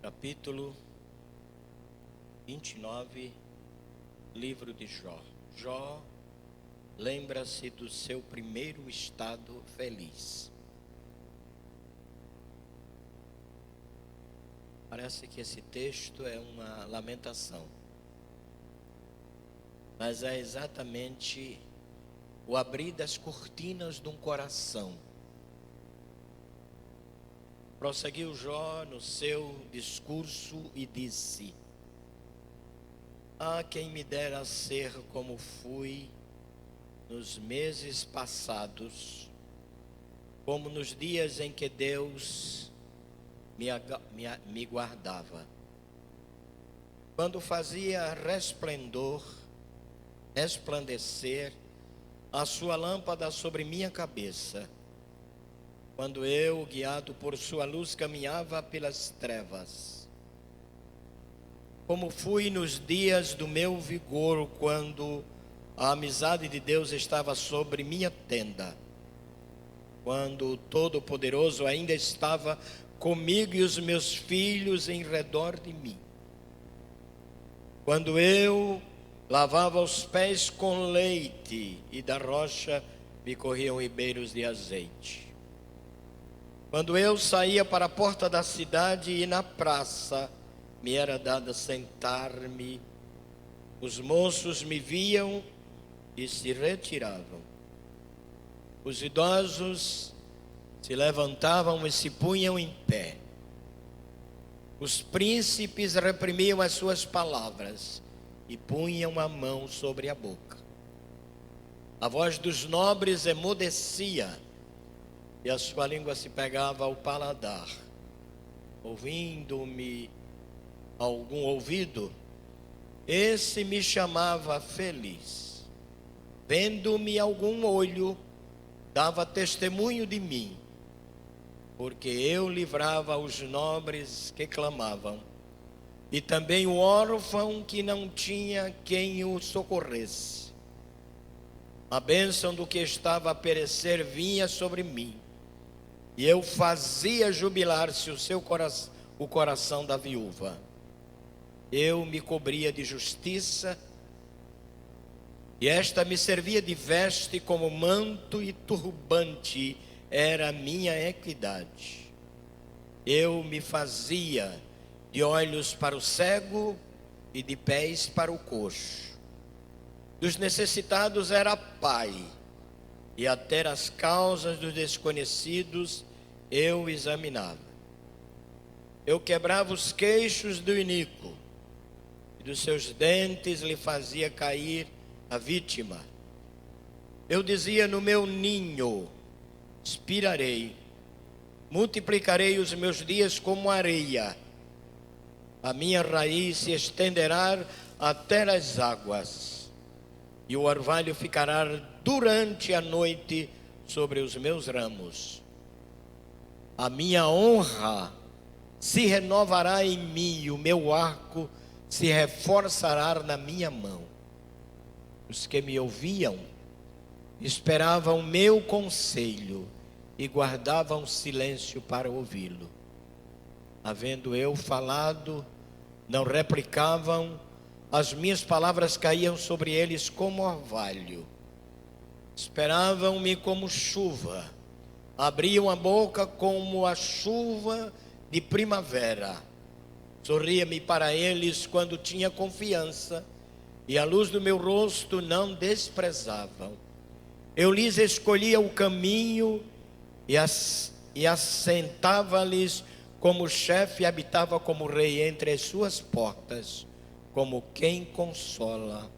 capítulo 29, livro de Jó. Jó lembra-se do seu primeiro estado feliz. Parece que esse texto é uma lamentação, mas é exatamente o abrir das cortinas de um coração. Prosseguiu Jó no seu discurso e disse: Ah, quem me dera ser como fui nos meses passados, como nos dias em que Deus me guardava, quando fazia resplandecer a sua lâmpada sobre minha cabeça, quando eu, guiado por sua luz, caminhava pelas trevas. Como fui nos dias do meu vigor, quando a amizade de Deus estava sobre minha tenda, quando o Todo-Poderoso ainda estava comigo e os meus filhos em redor de mim, quando eu lavava os pés com leite e da rocha me corriam ribeiros de azeite. Quando eu saía para a porta da cidade e na praça me era dado sentar-me, os moços me viam e se retiravam. Os idosos se levantavam e se punham em pé. Os príncipes reprimiam as suas palavras e punham a mão sobre a boca. A voz dos nobres emudecia e a sua língua se pegava ao paladar. Ouvindo-me algum ouvido, esse me chamava feliz. Vendo-me algum olho, dava testemunho de mim, porque eu livrava os nobres que clamavam, e também o órfão que não tinha quem o socorresse. A bênção do que estava a perecer vinha sobre mim, e eu fazia jubilar-se o coração da viúva. Eu me cobria de justiça, e esta me servia de veste, como manto e turbante era a minha equidade. Eu me fazia de olhos para o cego e de pés para o coxo. Dos necessitados era pai, e até as causas dos desconhecidos eu examinava. Eu quebrava os queixos do iníquo, e dos seus dentes lhe fazia cair a vítima. Eu dizia no meu ninho: expirarei, multiplicarei os meus dias como areia, a minha raiz se estenderá até as águas, e o orvalho ficará durante a noite sobre os meus ramos. A minha honra se renovará em mim, e o meu arco se reforçará na minha mão. Os que me ouviam esperavam o meu conselho e guardavam silêncio para ouvi-lo. Havendo eu falado, não replicavam, as minhas palavras caíam sobre eles como orvalho. Esperavam-me como chuva, abriam a boca como a chuva de primavera. Sorria-me para eles quando tinha confiança, e a luz do meu rosto não desprezavam. Eu lhes escolhia o caminho e assentava-lhes como chefe, e habitava como rei entre as suas portas, como quem consola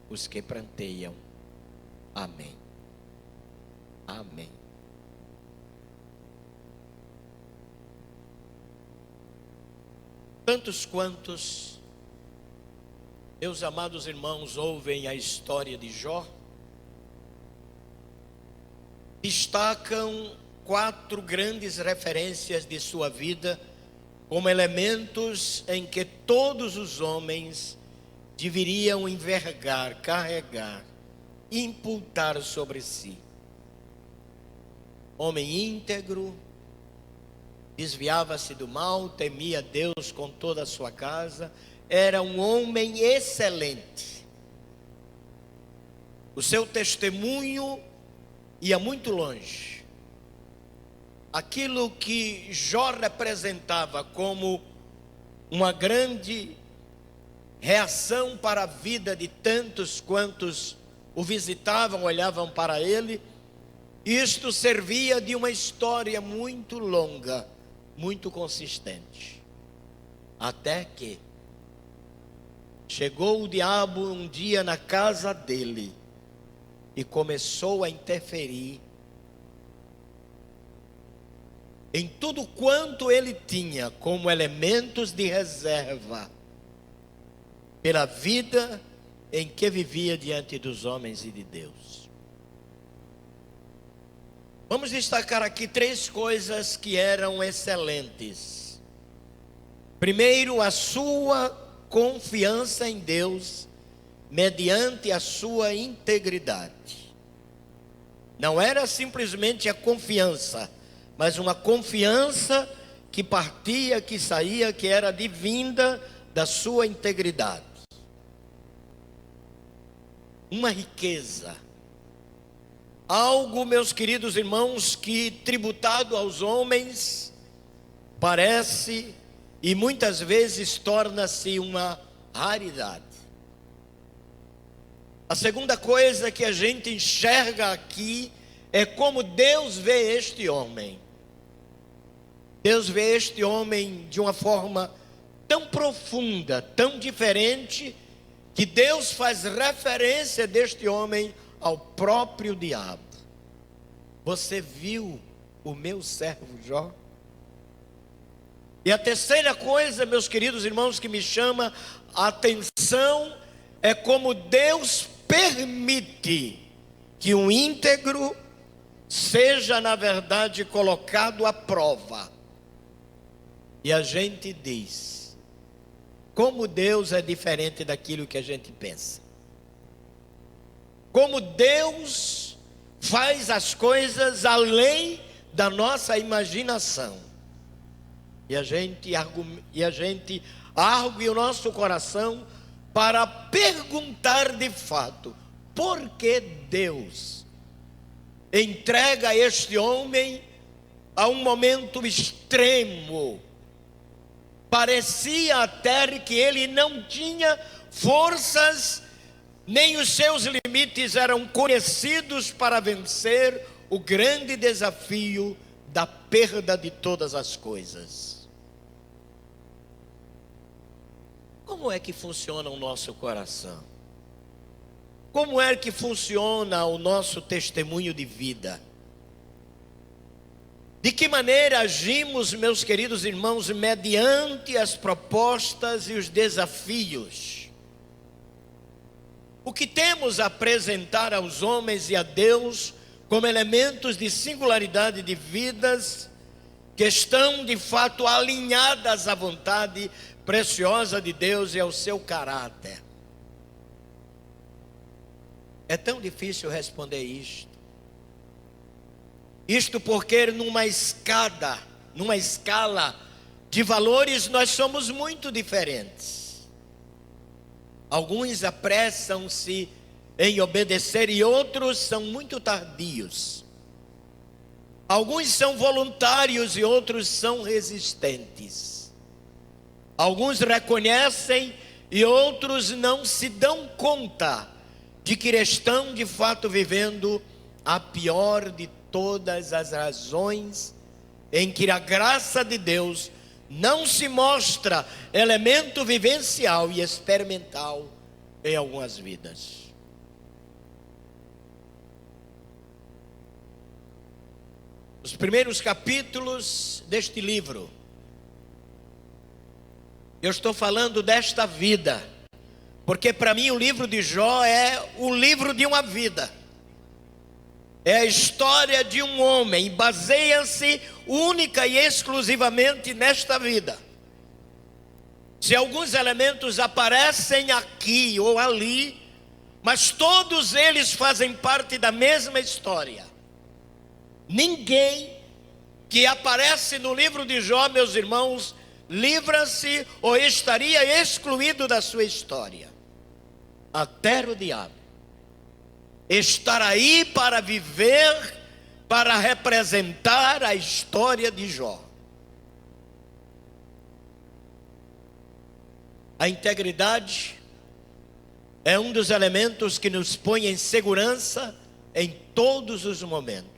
os que pranteiam. Amém. Amém. Tantos quantos, meus amados irmãos, ouvem a história de Jó, destacam 4 grandes referências de sua vida como elementos em que todos os homens deveriam envergar, carregar, imputar sobre si. Homem íntegro, desviava-se do mal, temia Deus com toda a sua casa, era um homem excelente. O seu testemunho ia muito longe. Aquilo que Jó representava como uma grande reação para a vida de tantos quantos o visitavam, olhavam para ele, isto servia de uma história muito longa, muito consistente. Até que chegou o diabo um dia na casa dele e começou a interferir em tudo quanto ele tinha como elementos de reserva pela vida em que vivia diante dos homens e de Deus. Vamos destacar aqui 3 coisas que eram excelentes. Primeiro, a sua confiança em Deus mediante a sua integridade. Não era simplesmente a confiança, mas uma confiança que partia, que saía, que era advinda da sua integridade. Uma riqueza, algo, meus queridos irmãos, que tributado aos homens parece e muitas vezes torna-se uma raridade. A segunda coisa que a gente enxerga aqui é como Deus vê este homem. Deus vê este homem de uma forma tão profunda, tão diferente, que Deus faz referência deste homem ao próprio diabo. Você viu o meu servo Jó? E a terceira coisa, meus queridos irmãos, que me chama a atenção é como Deus permite que um íntegro seja, na verdade, colocado à prova. E a gente diz, como Deus é diferente daquilo que a gente pensa. Como Deus faz as coisas além da nossa imaginação. E a gente argue o nosso coração para perguntar de fato, por que Deus entrega este homem a um momento extremo? Parecia até que ele não tinha forças, nem os seus limites eram conhecidos para vencer o grande desafio da perda de todas as coisas. Como é que funciona o nosso coração? Como é que funciona o nosso testemunho de vida? De que maneira agimos, meus queridos irmãos, mediante as propostas e os desafios? O que temos a apresentar aos homens e a Deus como elementos de singularidade de vidas que estão de fato alinhadas à vontade preciosa de Deus e ao seu caráter? É tão difícil responder isto. Isto porque numa escala de valores nós somos muito diferentes. Alguns apressam-se em obedecer e outros são muito tardios. Alguns são voluntários e outros são resistentes. Alguns reconhecem e outros não se dão conta de que estão de fato vivendo a pior de todas as razões em que a graça de Deus não se mostra elemento vivencial e experimental em algumas vidas. Os primeiros capítulos deste livro, eu estou falando desta vida, porque para mim o livro de Jó é o livro de uma vida. É a história de um homem, baseia-se única e exclusivamente nesta vida. Se alguns elementos aparecem aqui ou ali, mas todos eles fazem parte da mesma história. Ninguém que aparece no livro de Jó, meus irmãos, livra-se ou estaria excluído da sua história. Até o diabo estar aí para viver, para representar a história de Jó. A integridade é um dos elementos que nos põe em segurança em todos os momentos.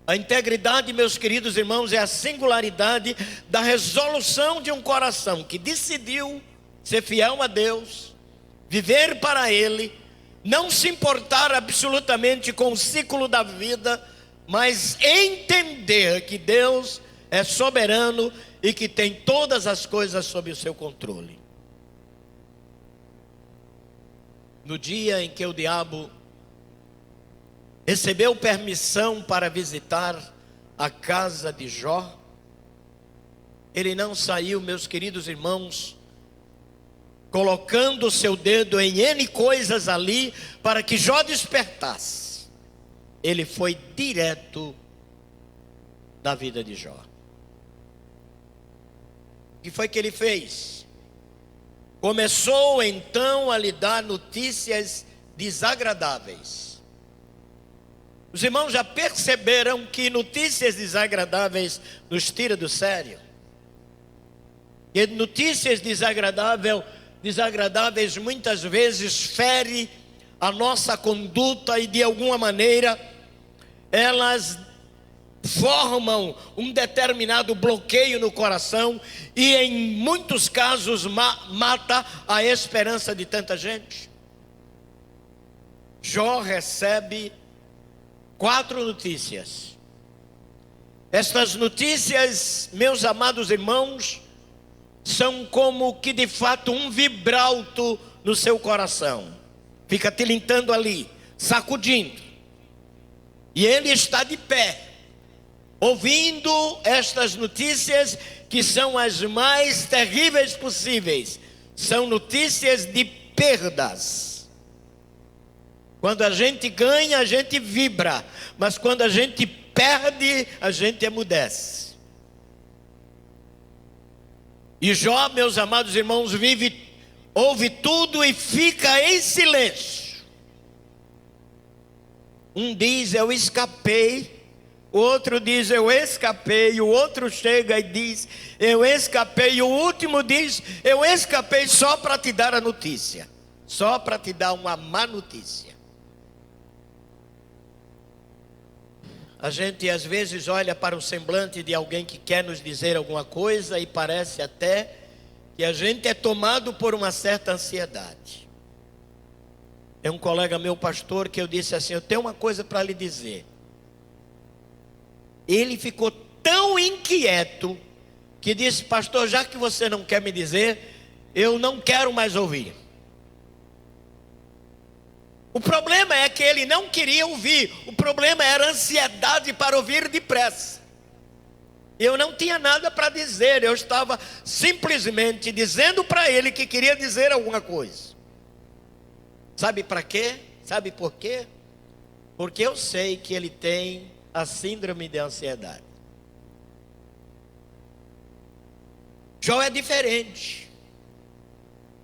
A integridade, meus queridos irmãos, é a singularidade da resolução de um coração que decidiu ser fiel a Deus, viver para Ele, não se importar absolutamente com o ciclo da vida, mas entender que Deus é soberano e que tem todas as coisas sob o seu controle. No dia em que o diabo recebeu permissão para visitar a casa de Jó, ele não saiu, meus queridos irmãos, colocando o seu dedo em N coisas ali para que Jó despertasse. Ele foi direto na vida de Jó. O que foi que ele fez? Começou então a lhe dar notícias desagradáveis. Os irmãos já perceberam que notícias desagradáveis nos tira do sério? E notícias desagradáveis muitas vezes fere a nossa conduta e de alguma maneira elas formam um determinado bloqueio no coração e em muitos casos mata a esperança de tanta gente. Jó recebe 4 notícias. Estas notícias, meus amados irmãos, são como que de fato um vibralto no seu coração. Fica tilintando ali, sacudindo. E ele está de pé, ouvindo estas notícias que são as mais terríveis possíveis. São notícias de perdas. Quando a gente ganha, a gente vibra. Mas quando a gente perde, a gente emudece. E Jó, meus amados irmãos, ouve tudo e fica em silêncio. Um diz, eu escapei. O outro diz, eu escapei. O outro chega e diz, eu escapei. E o último diz, eu escapei só para te dar a notícia. Só para te dar uma má notícia. A gente às vezes olha para o semblante de alguém que quer nos dizer alguma coisa e parece até que a gente é tomado por uma certa ansiedade. É um colega meu pastor que eu disse assim, eu tenho uma coisa para lhe dizer. Ele ficou tão inquieto que disse, pastor, já que você não quer me dizer, eu não quero mais ouvir. O problema é que ele não queria ouvir. O problema era a ansiedade para ouvir depressa. Eu não tinha nada para dizer. Eu estava simplesmente dizendo para ele que queria dizer alguma coisa. Sabe para quê? Sabe por quê? Porque eu sei que ele tem a síndrome de ansiedade. Jó é diferente.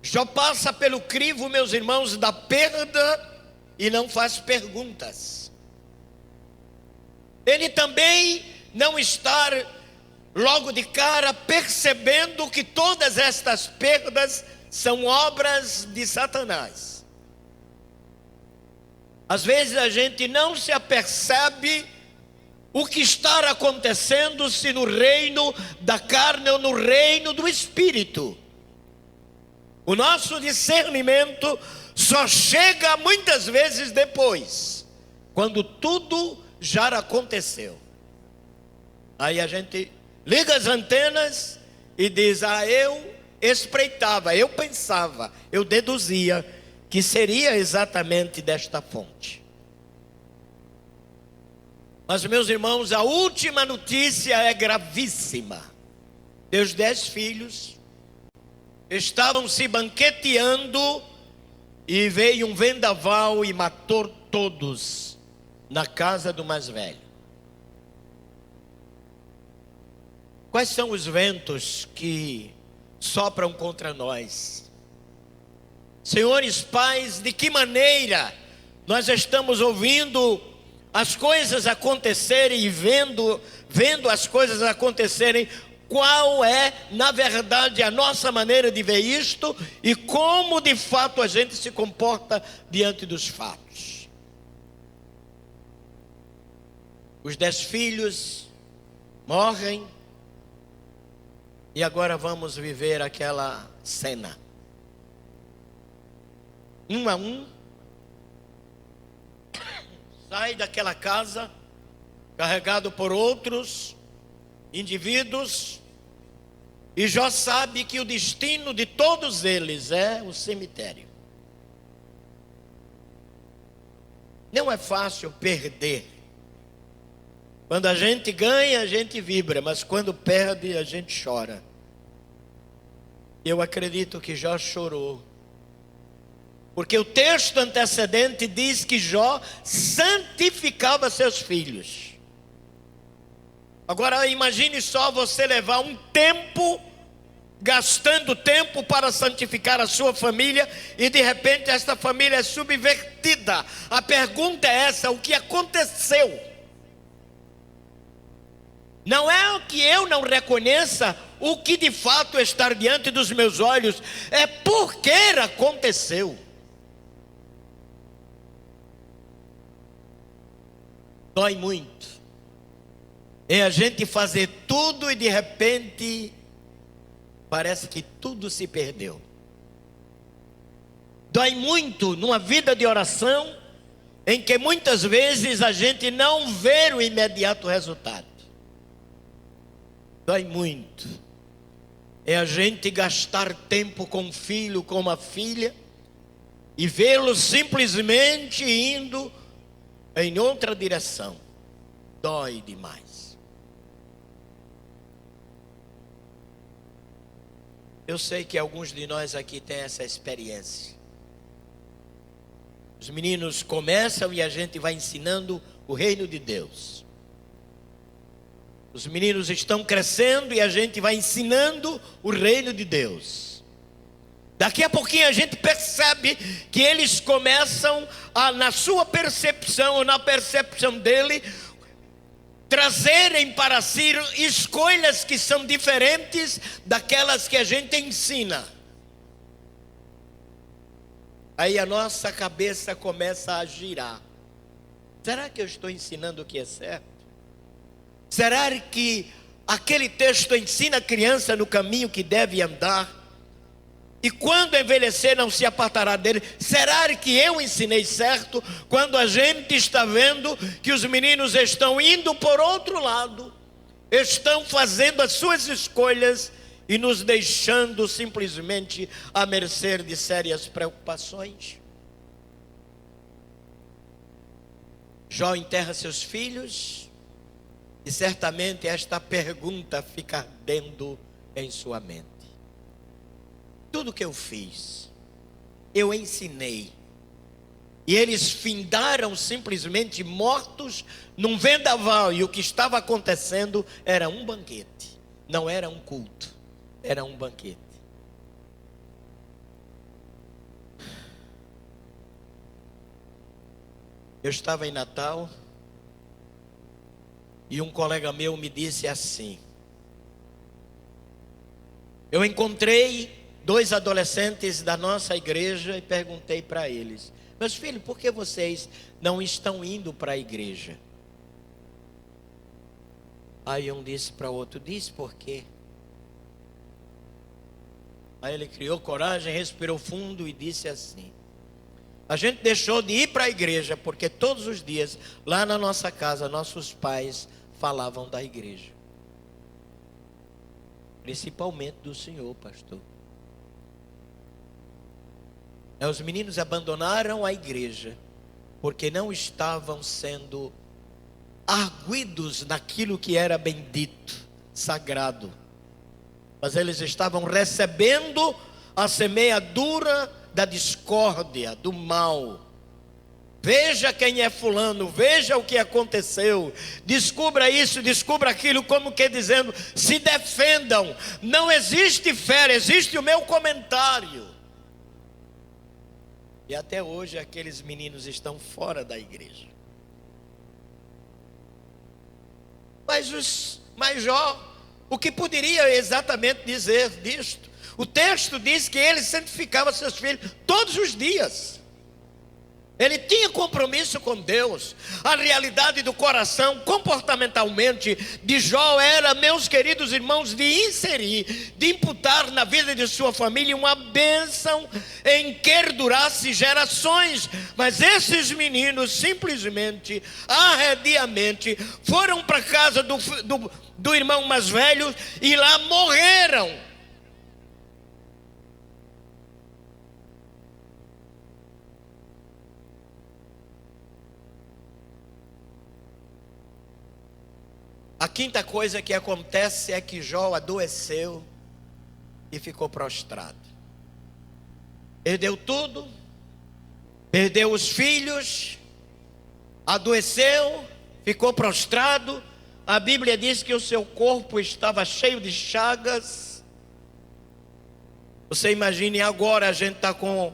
Jó passa pelo crivo, meus irmãos, da perda e não faz perguntas. Ele também não está logo de cara percebendo que todas estas perdas são obras de Satanás. Às vezes a gente não se apercebe o que está acontecendo, se no reino da carne ou no reino do Espírito. O nosso discernimento só chega muitas vezes depois, quando tudo já aconteceu. Aí a gente liga as antenas e diz, eu espreitava, eu pensava, eu deduzia que seria exatamente desta fonte. Mas meus irmãos, a última notícia é gravíssima. Teus 10 filhos estavam se banqueteando e veio um vendaval e matou todos na casa do mais velho. Quais são os ventos que sopram contra nós? Senhores pais, de que maneira nós estamos ouvindo as coisas acontecerem e vendo as coisas acontecerem? Qual é, na verdade, a nossa maneira de ver isto e como de fato a gente se comporta diante dos fatos? Os 10 filhos morrem e agora vamos viver aquela cena. Um a um, sai daquela casa, carregado por outros indivíduos, e Jó sabe que o destino de todos eles é o cemitério. Não é fácil perder. Quando a gente ganha, a gente vibra, mas quando perde, a gente chora. Eu acredito que Jó chorou, porque o texto antecedente diz que Jó santificava seus filhos. Agora imagine só você levar um tempo, gastando tempo para santificar a sua família, e de repente esta família é subvertida. A pergunta é essa: o que aconteceu? Não é que eu não reconheça o que de fato está diante dos meus olhos, é porque aconteceu. Dói muito. É a gente fazer tudo e de repente parece que tudo se perdeu. Dói muito numa vida de oração em que muitas vezes a gente não vê o imediato resultado. Dói muito. É a gente gastar tempo com o filho, com a filha, e vê-lo simplesmente indo em outra direção. Dói demais. Eu sei que alguns de nós aqui têm essa experiência. Os meninos começam e a gente vai ensinando o reino de Deus. Os meninos estão crescendo e a gente vai ensinando o reino de Deus. Daqui a pouquinho a gente percebe que eles começam a, na sua percepção ou na percepção dele, trazerem para si escolhas que são diferentes daquelas que a gente ensina. Aí a nossa cabeça começa a girar. Será que eu estou ensinando o que é certo? Será que aquele texto ensina a criança no caminho que deve andar? E quando envelhecer não se apartará dele? Será que eu ensinei certo? Quando a gente está vendo que os meninos estão indo por outro lado, estão fazendo as suas escolhas e nos deixando simplesmente à mercê de sérias preocupações. Jó enterra seus filhos e certamente esta pergunta fica ardendo em sua mente. Tudo que eu fiz, eu ensinei, e eles findaram simplesmente mortos num vendaval, e o que estava acontecendo era um banquete, não era um culto, era um banquete. Eu estava em Natal e um colega meu me disse assim: eu encontrei 2 adolescentes da nossa igreja e perguntei para eles: meus filhos, por que vocês não estão indo para a igreja? Aí um disse para o outro: diz por quê? Aí ele criou coragem, respirou fundo e disse assim: a gente deixou de ir para a igreja porque todos os dias lá na nossa casa nossos pais falavam da igreja, principalmente do Senhor, pastor. Os meninos abandonaram a igreja porque não estavam sendo arguidos naquilo que era bendito, sagrado, mas eles estavam recebendo a semeadura da discórdia, do mal, Veja quem é fulano, veja o que aconteceu, descubra isso, descubra aquilo, como que dizendo, se defendam. Não existe fé, existe o meu comentário. E até hoje aqueles meninos estão fora da igreja. Mas Jó, o que poderia exatamente dizer disto? O texto diz que ele santificava seus filhos todos os dias. Ele tinha compromisso com Deus. A realidade do coração, comportamentalmente, de Jó era, meus queridos irmãos, de inserir, de imputar na vida de sua família uma bênção em que durasse gerações. Mas esses meninos simplesmente, arrediamente, foram para a casa do irmão mais velho e lá morreram. A quinta coisa que acontece é que Jó adoeceu e ficou prostrado. Perdeu tudo, perdeu os filhos, adoeceu, ficou prostrado. A Bíblia diz que o seu corpo estava cheio de chagas. Você imagine agora a gente está com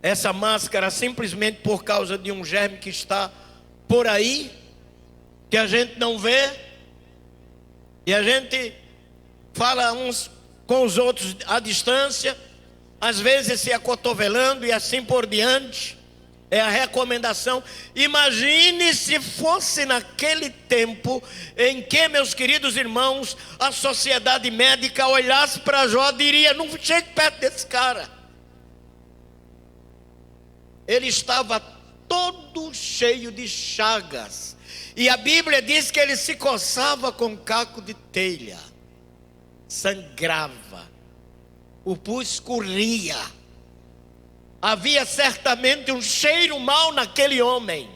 essa máscara simplesmente por causa de um germe que está por aí, que a gente não vê. E a gente fala uns com os outros à distância, às vezes se acotovelando e assim por diante. É a recomendação. Imagine se fosse naquele tempo em que, meus queridos irmãos, a sociedade médica olhasse para Jó e diria: não chegue perto desse cara. Ele estava todo cheio de chagas. E a Bíblia diz que ele se coçava com caco de telha, sangrava, o pus corria. Havia certamente um cheiro mau naquele homem.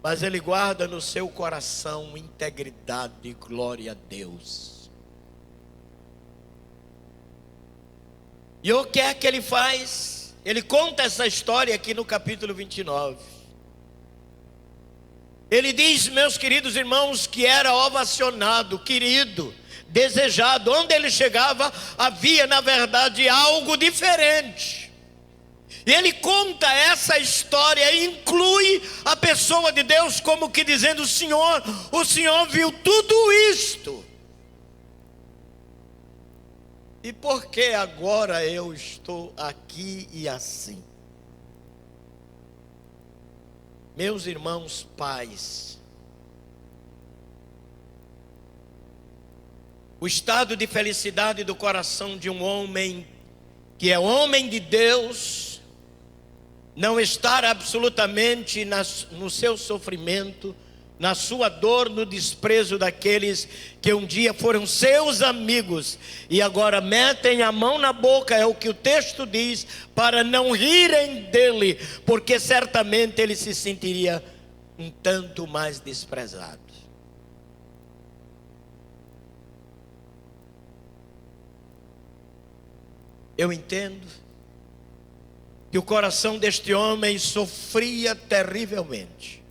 Mas ele guarda no seu coração integridade e glória a Deus. E o que é que ele faz? Ele conta essa história aqui no capítulo 29. Ele diz, meus queridos irmãos, que era ovacionado, querido, desejado. Onde ele chegava, havia na verdade algo diferente. E ele conta essa história e inclui a pessoa de Deus como que dizendo: o Senhor viu tudo isto. E por que agora eu estou aqui e assim? Meus irmãos pais, o estado de felicidade do coração de um homem que é homem de Deus, não estar absolutamente no seu sofrimento, na sua dor, no desprezo daqueles que um dia foram seus amigos e agora metem a mão na boca, é o que o texto diz, para não rirem dele, porque certamente ele se sentiria um tanto mais desprezado. Eu entendo que o coração deste homem sofria terrivelmente.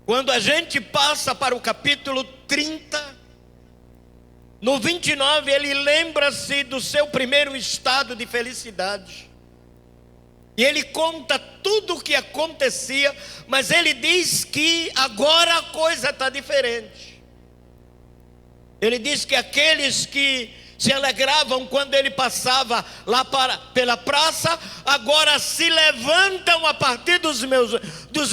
Quando a gente passa para o capítulo 30, no 29, ele lembra-se do seu primeiro estado de felicidade. E ele conta tudo o que acontecia, mas ele diz que agora a coisa está diferente. Ele diz que aqueles que se alegravam quando ele passava lá pela praça, agora se levantam a partir dos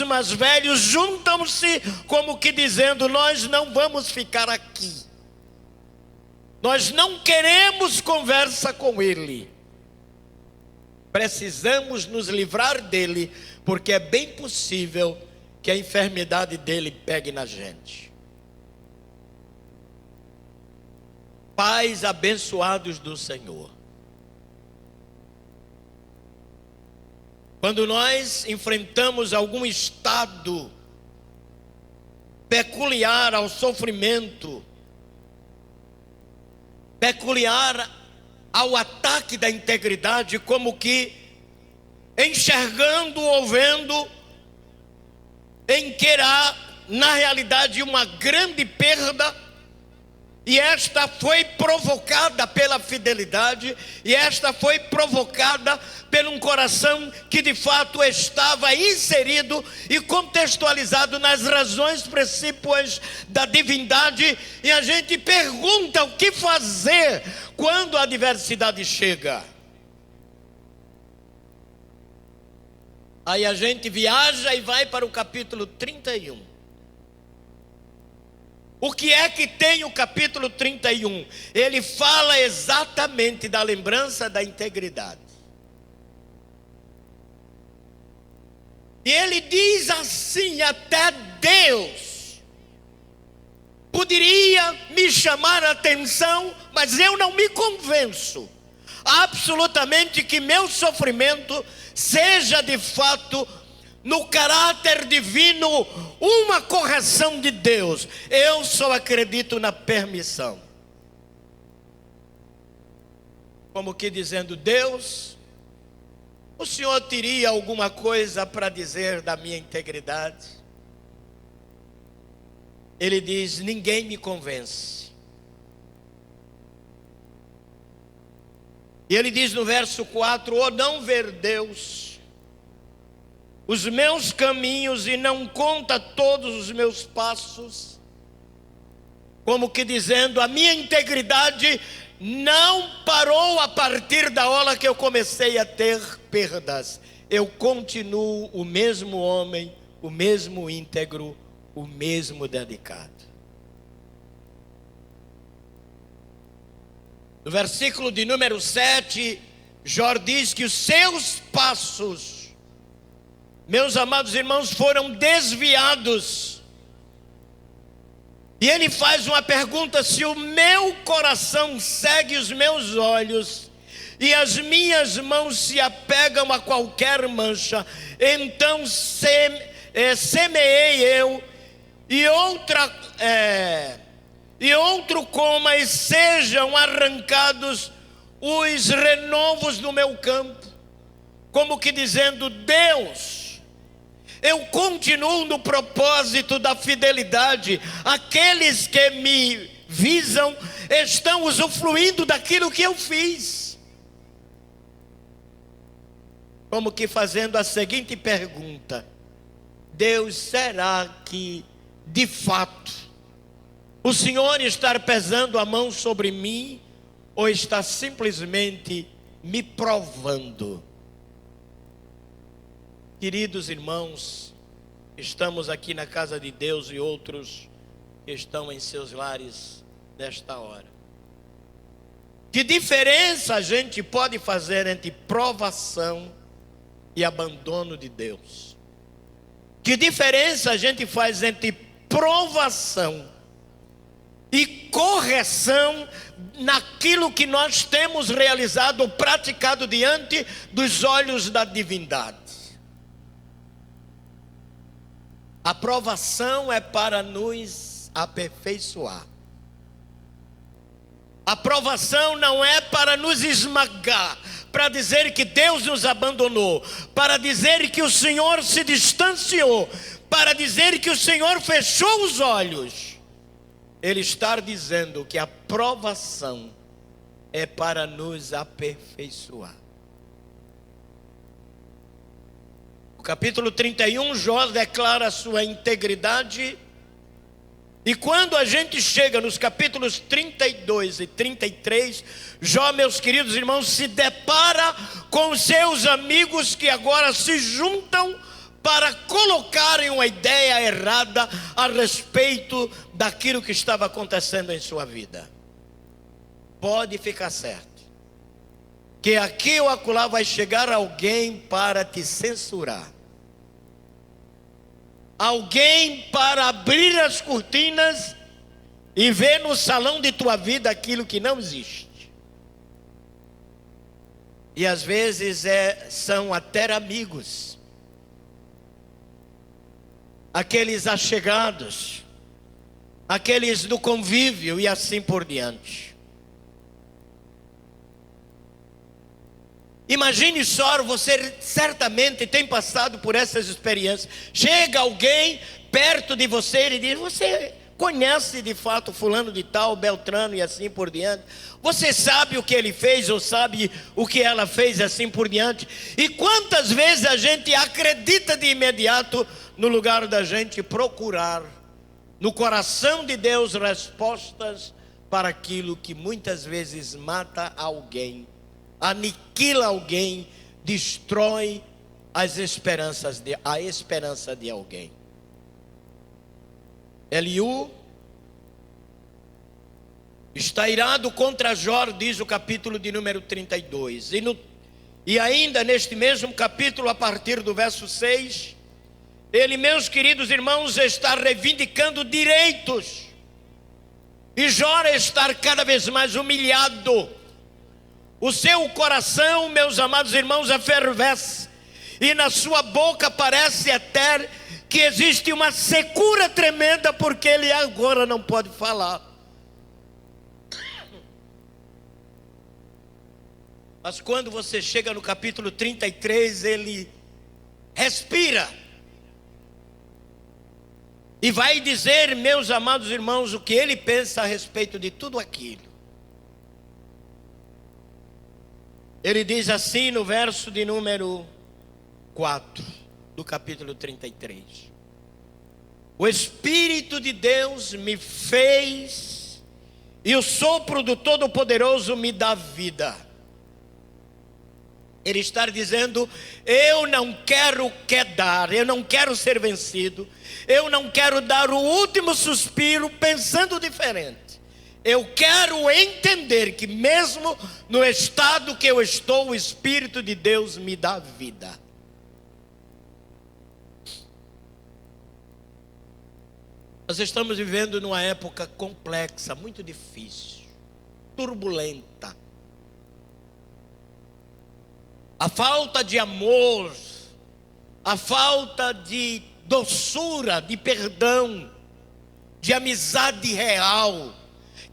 mais velhos, juntam-se como que dizendo: nós não vamos ficar aqui, nós não queremos conversa com ele, precisamos nos livrar dele, porque é bem possível que a enfermidade dele pegue na gente. Pais abençoados do Senhor, quando nós enfrentamos algum estado peculiar ao sofrimento, peculiar ao ataque da integridade, como que enxergando ou vendo em que há, na realidade, uma grande perda, e esta foi provocada pela fidelidade, e esta foi provocada por um coração que de fato estava inserido e contextualizado nas razões principais da divindade. E a gente pergunta o que fazer quando a adversidade chega. Aí a gente viaja e vai para o capítulo 31. O que é que tem o capítulo 31? Ele fala exatamente da lembrança da integridade. E ele diz assim: até Deus poderia me chamar a atenção, mas eu não me convenço absolutamente que meu sofrimento seja de fato, no caráter divino, uma correção de Deus. Eu só acredito na permissão. Como que dizendo: Deus, o Senhor teria alguma coisa para dizer da minha integridade? Ele diz: ninguém me convence. E ele diz no verso 4: ou não ver Deus os meus caminhos e não conta todos os meus passos, como que dizendo: a minha integridade não parou a partir da hora que eu comecei a ter perdas. Eu continuo o mesmo homem, o mesmo íntegro, o mesmo dedicado. No versículo de número 7, Jó diz que os seus passos, meus amados irmãos, foram desviados. E ele faz uma pergunta: se o meu coração segue os meus olhos e as minhas mãos se apegam a qualquer mancha, então semeei eu e outro coma, e sejam arrancados os renovos do meu campo. Como que dizendo: Deus, eu continuo no propósito da fidelidade. Aqueles que me visam estão usufruindo daquilo que eu fiz. Como que fazendo a seguinte pergunta: Deus, será que de fato o Senhor está pesando a mão sobre mim, ou está simplesmente me provando? Queridos irmãos, estamos aqui na casa de Deus e outros que estão em seus lares nesta hora. Que diferença a gente pode fazer entre provação e abandono de Deus? Que diferença a gente faz entre provação e correção naquilo que nós temos realizado ou praticado diante dos olhos da divindade? A provação é para nos aperfeiçoar. A provação não é para nos esmagar, para dizer que Deus nos abandonou, para dizer que o Senhor se distanciou, para dizer que o Senhor fechou os olhos. Ele está dizendo que a provação é para nos aperfeiçoar. O capítulo 31, Jó declara a sua integridade. E quando a gente chega nos capítulos 32 e 33, Jó, meus queridos irmãos, se depara com seus amigos que agora se juntam para colocarem uma ideia errada a respeito daquilo que estava acontecendo em sua vida. Pode ficar certo que aqui ou acolá vai chegar alguém para te censurar, alguém para abrir as cortinas e ver no salão de tua vida aquilo que não existe. E às vezes são até amigos, aqueles achegados, aqueles do convívio e assim por diante. Imagine só, você certamente tem passado por essas experiências. Chega alguém perto de você e diz: você conhece de fato fulano de tal, Beltrano e assim por diante? Você sabe o que ele fez ou sabe o que ela fez, assim por diante? E quantas vezes a gente acredita de imediato, no lugar da gente procurar no coração de Deus respostas para aquilo que muitas vezes mata alguém, aniquila alguém, destrói a esperança de alguém. Eliú está irado contra Jó, diz o capítulo de número 32. E ainda neste mesmo capítulo, a partir do verso 6, ele, meus queridos irmãos, está reivindicando direitos. E Jó está cada vez mais humilhado. O seu coração, meus amados irmãos, efervesce. E na sua boca parece até que existe uma secura tremenda, porque ele agora não pode falar. Mas quando você chega no capítulo 33, ele respira. E vai dizer, meus amados irmãos, o que ele pensa a respeito de tudo aquilo. Ele diz assim no verso de número 4 do capítulo 33. O Espírito de Deus me fez, e o sopro do Todo-Poderoso me dá vida. Ele está dizendo: eu não quero quedar, eu não quero ser vencido, eu não quero dar o último suspiro pensando diferente. Eu quero entender que mesmo no estado que eu estou, o Espírito de Deus me dá vida. Nós estamos vivendo numa época complexa, muito difícil, turbulenta. A falta de amor, a falta de doçura, de perdão, de amizade real,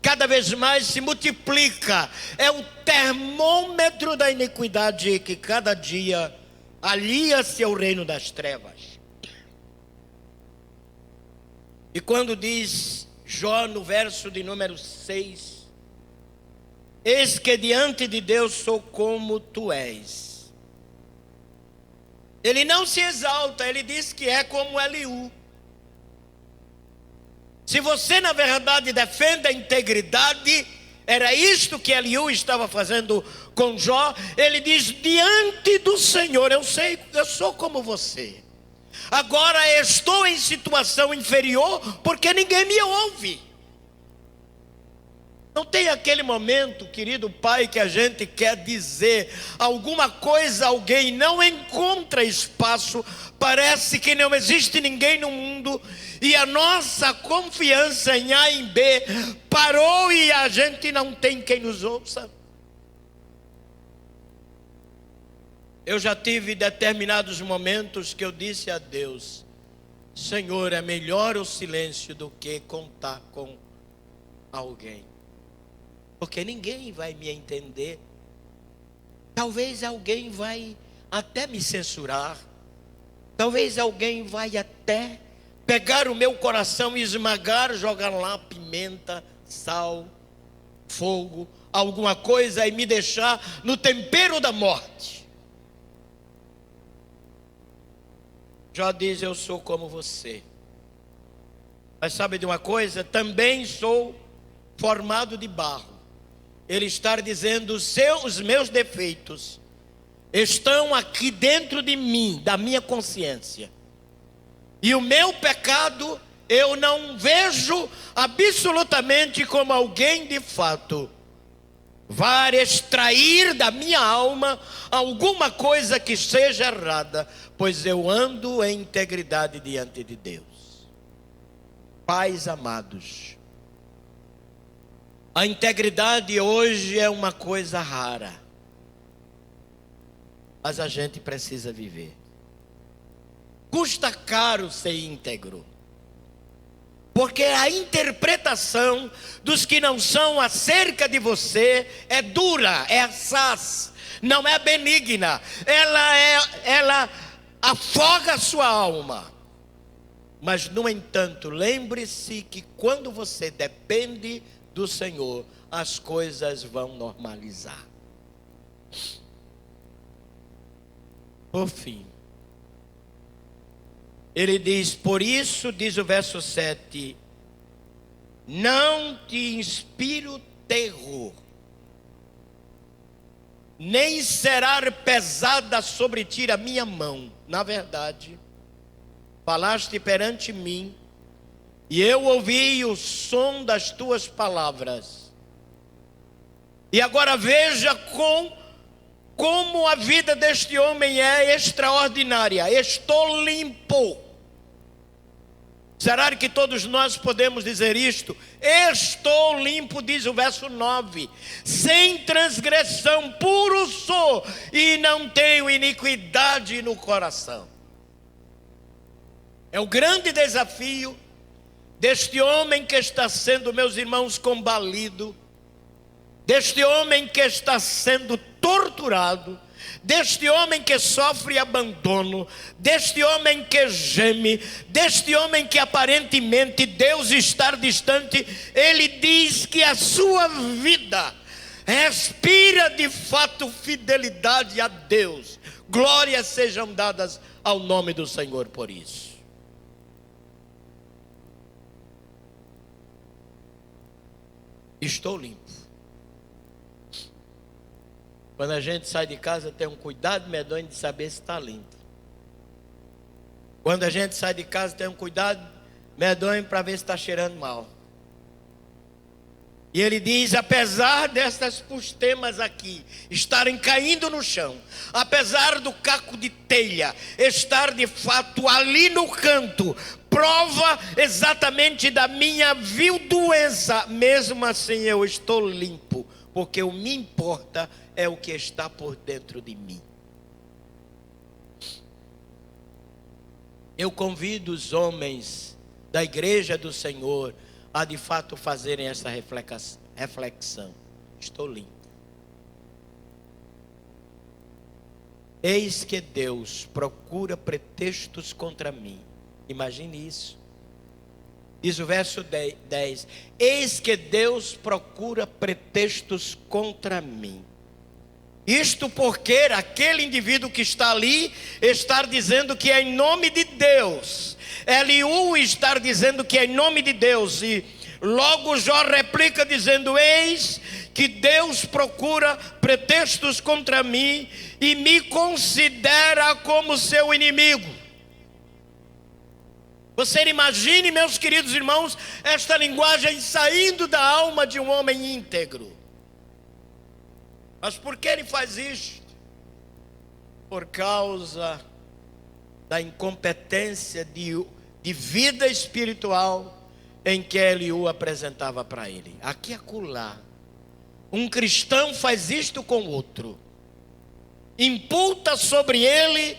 cada vez mais se multiplica. É o termômetro da iniquidade que cada dia alia-se ao reino das trevas. E quando diz Jó no verso de número 6, eis que diante de Deus sou como tu és. Ele não se exalta, ele diz que é como Eliú. Se você na verdade defende a integridade, era isto que Eliú estava fazendo com Jó. Ele diz: diante do Senhor eu sei, eu sou como você. Agora estou em situação inferior porque ninguém me ouve. Não tem aquele momento, querido pai, que a gente quer dizer alguma coisa, alguém não encontra espaço, parece que não existe ninguém no mundo, e a nossa confiança em A e em B parou e a gente não tem quem nos ouça. Eu já tive determinados momentos que eu disse a Deus: Senhor, é melhor o silêncio do que contar com alguém, porque ninguém vai me entender. Talvez alguém vai até me censurar, talvez alguém vai até pegar o meu coração e esmagar, jogar lá pimenta, sal, fogo, alguma coisa, e me deixar no tempero da morte. Jó diz: eu sou como você. Mas sabe de uma coisa? Também sou formado de barro. Ele está dizendo: os meus defeitos estão aqui dentro de mim, da minha consciência. E o meu pecado eu não vejo absolutamente como alguém de fato vai extrair da minha alma alguma coisa que seja errada, pois eu ando em integridade diante de Deus. Pais amados, a integridade hoje é uma coisa rara, mas a gente precisa viver. Custa caro ser íntegro. Porque a interpretação dos que não são acerca de você é dura, é assaz, não é benigna. Ela afoga a sua alma. Mas, no entanto, lembre-se que quando você depende do Senhor, as coisas vão normalizar. Por fim, ele diz: por isso, diz o verso 7, não te inspiro terror, nem será pesada sobre ti a minha mão. Na verdade, falaste perante mim, e eu ouvi o som das tuas palavras. E agora veja como a vida deste homem é extraordinária. Estou limpo. Será que todos nós podemos dizer isto? Estou limpo, diz o verso 9. Sem transgressão, puro sou, e não tenho iniquidade no coração. É o grande desafio deste homem que está sendo, meus irmãos, combalido, deste homem que está sendo torturado, deste homem que sofre abandono, deste homem que geme, deste homem que aparentemente Deus está distante. Ele diz que a sua vida respira de fato fidelidade a Deus. Glórias sejam dadas ao nome do Senhor por isso. Estou limpo. Quando a gente sai de casa, tem um cuidado medonho de saber se está limpo. Quando a gente sai de casa, tem um cuidado medonho para ver se está cheirando mal. E ele diz: apesar dessas pustemas aqui estarem caindo no chão, apesar do caco de telha estar de fato ali no canto, prova exatamente da minha vil doença, mesmo assim eu estou limpo, porque o que me importa é o que está por dentro de mim. Eu convido os homens da igreja do Senhor a de fato fazerem essa reflexão. Estou limpo. Eis que Deus procura pretextos contra mim. Imagine isso. Diz o verso 10. Eis que Deus procura pretextos contra mim. Isto porque aquele indivíduo que está ali está dizendo que é em nome de Deus. Eliú está dizendo que é em nome de Deus. E logo Jó replica dizendo: eis que Deus procura pretextos contra mim e me considera como seu inimigo. Você imagine, meus queridos irmãos, esta linguagem saindo da alma de um homem íntegro. Mas por que ele faz isto? Por causa da incompetência de vida espiritual em que Eliú apresentava para ele. Aqui e acolá, um cristão faz isto com outro, imputa sobre ele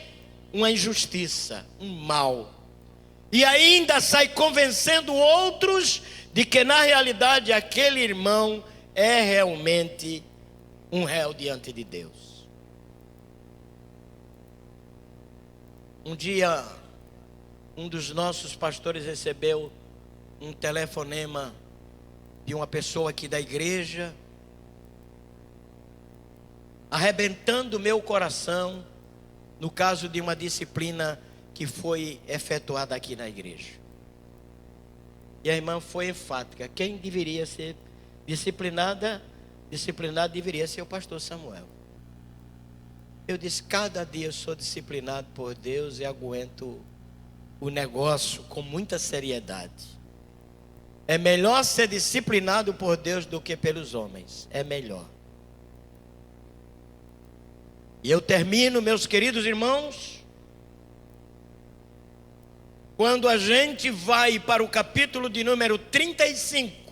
uma injustiça, um mal, e ainda sai convencendo outros de que na realidade aquele irmão é realmente um réu diante de Deus. Um dia, um dos nossos pastores recebeu um telefonema de uma pessoa aqui da igreja, arrebentando o meu coração, no caso de uma disciplina que foi efetuada aqui na igreja. E a irmã foi enfática: quem deveria ser disciplinado deveria ser o pastor Samuel. Eu disse: cada dia eu sou disciplinado por Deus e aguento o negócio com muita seriedade. É melhor ser disciplinado por Deus do que pelos homens. É melhor. E eu termino, meus queridos irmãos, quando a gente vai para o capítulo de número 35.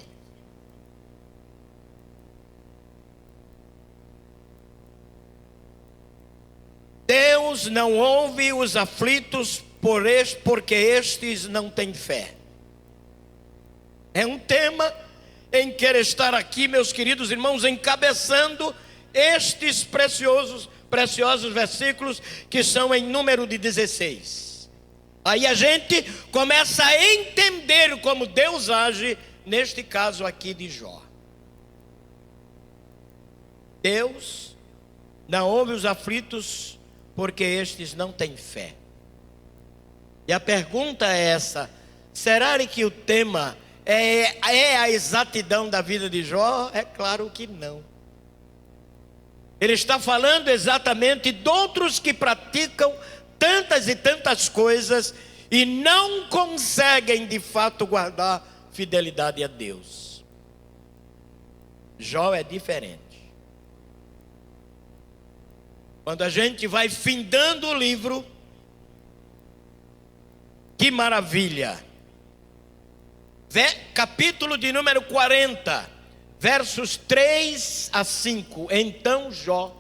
Deus não ouve os aflitos porque estes não têm fé. É um tema em quero estar aqui, meus queridos irmãos, encabeçando estes preciosos versículos que são em número de 16. Aí a gente começa a entender como Deus age neste caso aqui de Jó. Deus não ouve os aflitos porque estes não têm fé. E a pergunta é essa: será que o tema é a exatidão da vida de Jó? É claro que não. Ele está falando exatamente de outros que praticam tantas e tantas coisas e não conseguem de fato guardar fidelidade a Deus. Jó é diferente. Quando a gente vai findando o livro, que maravilha! Capítulo de número 40, versos 3 a 5. Então Jó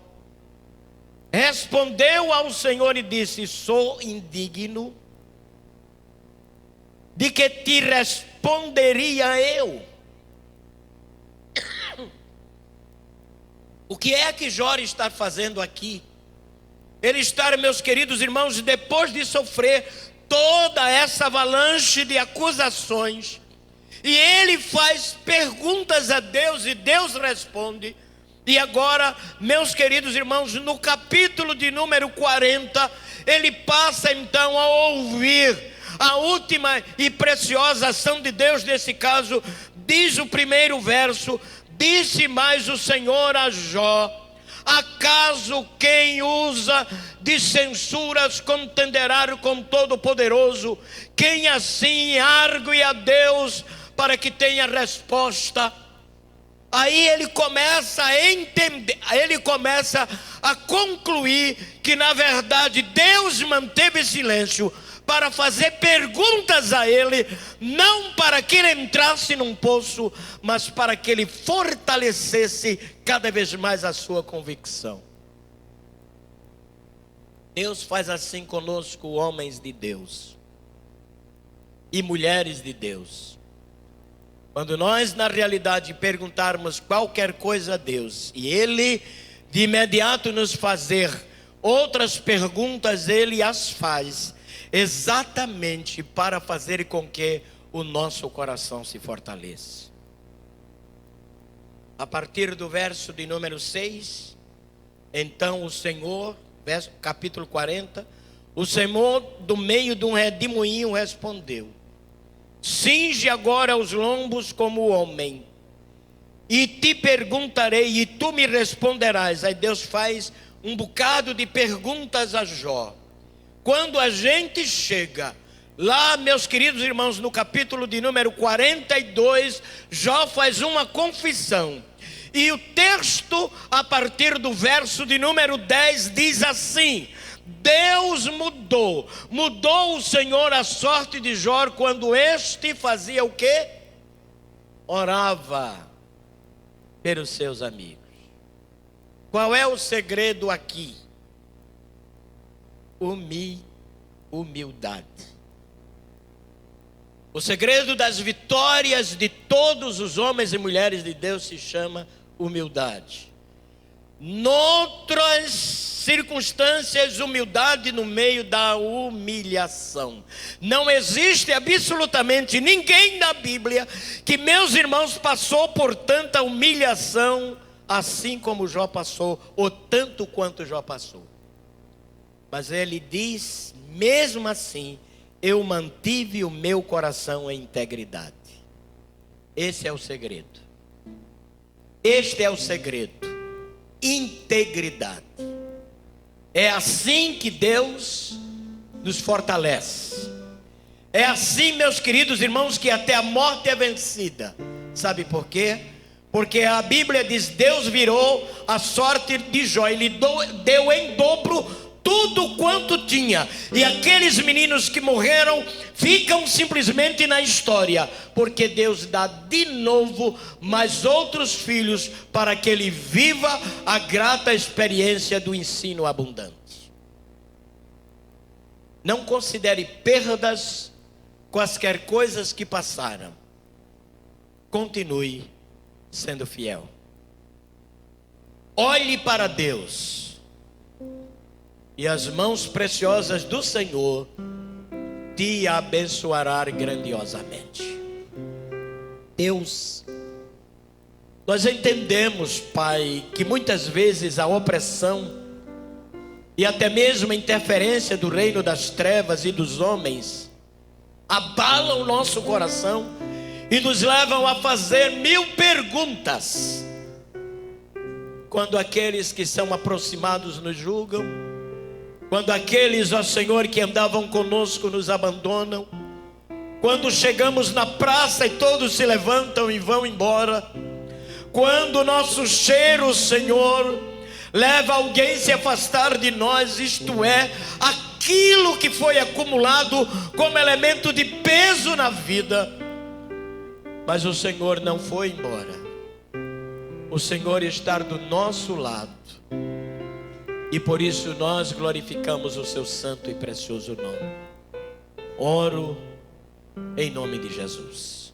respondeu ao Senhor e disse: sou indigno de que te responderia eu. O que é que Jó está fazendo aqui? Ele está, meus queridos irmãos, depois de sofrer toda essa avalanche de acusações, e ele faz perguntas a Deus e Deus responde. E agora, meus queridos irmãos, no capítulo de número 40, ele passa então a ouvir a última e preciosa ação de Deus. Nesse caso, diz o primeiro verso: disse mais o Senhor a Jó: acaso quem usa de censuras contenderá com Todo-Poderoso? Quem assim argue a Deus para que tenha resposta? Aí ele começa a entender, ele começa a concluir que na verdade Deus manteve silêncio para fazer perguntas a ele, não para que ele entrasse num poço, mas para que ele fortalecesse cada vez mais a sua convicção. Deus faz assim conosco, homens de Deus e mulheres de Deus. Quando nós na realidade perguntarmos qualquer coisa a Deus e Ele de imediato nos fazer outras perguntas, Ele as faz exatamente para fazer com que o nosso coração se fortaleça. A partir do verso de número 6, então o Senhor, capítulo 40, o Senhor do meio de um redemoinho respondeu: cinge agora os lombos como homem, e te perguntarei, e tu me responderás. Aí Deus faz um bocado de perguntas a Jó. Quando a gente chega lá, meus queridos irmãos, no capítulo de número 42, Jó faz uma confissão. E o texto, a partir do verso de número 10, diz assim: Deus mudou o Senhor a sorte de Jó quando este fazia o quê? Orava pelos seus amigos. Qual é o segredo aqui? Humildade. O segredo das vitórias de todos os homens e mulheres de Deus se chama humildade. Noutras circunstâncias, humildade no meio da humilhação. Não existe absolutamente ninguém na Bíblia que, meus irmãos, passou por tanta humilhação assim como Jó passou, ou tanto quanto Jó passou. Mas ele diz, mesmo assim, eu mantive o meu coração em integridade. Esse é o segredo. Este é o segredo. Integridade. É assim que Deus nos fortalece. É assim, meus queridos irmãos, que até a morte é vencida. Sabe por quê? Porque a Bíblia diz: Deus virou a sorte de Jó, ele deu em dobro tudo quanto tinha. E aqueles meninos que morreram ficam simplesmente na história, porque Deus dá de novo mais outros filhos para que ele viva a grata experiência do ensino abundante. Não considere perdas quaisquer coisas que passaram. continue sendo fiel. Olhe para Deus, e as mãos preciosas do Senhor te abençoarão grandiosamente. Deus, nós entendemos, Pai, que muitas vezes a opressão e até mesmo a interferência do reino das trevas e dos homens abalam o nosso coração e nos levam a fazer 1000 perguntas. Quando aqueles que são aproximados nos julgam, quando aqueles, ó Senhor, que andavam conosco nos abandonam, quando chegamos na praça e todos se levantam e vão embora, quando o nosso cheiro, Senhor, leva alguém a se afastar de nós, isto é, aquilo que foi acumulado como elemento de peso na vida, mas o Senhor não foi embora. O Senhor está do nosso lado, e por isso nós glorificamos o seu santo e precioso nome. Oro em nome de Jesus.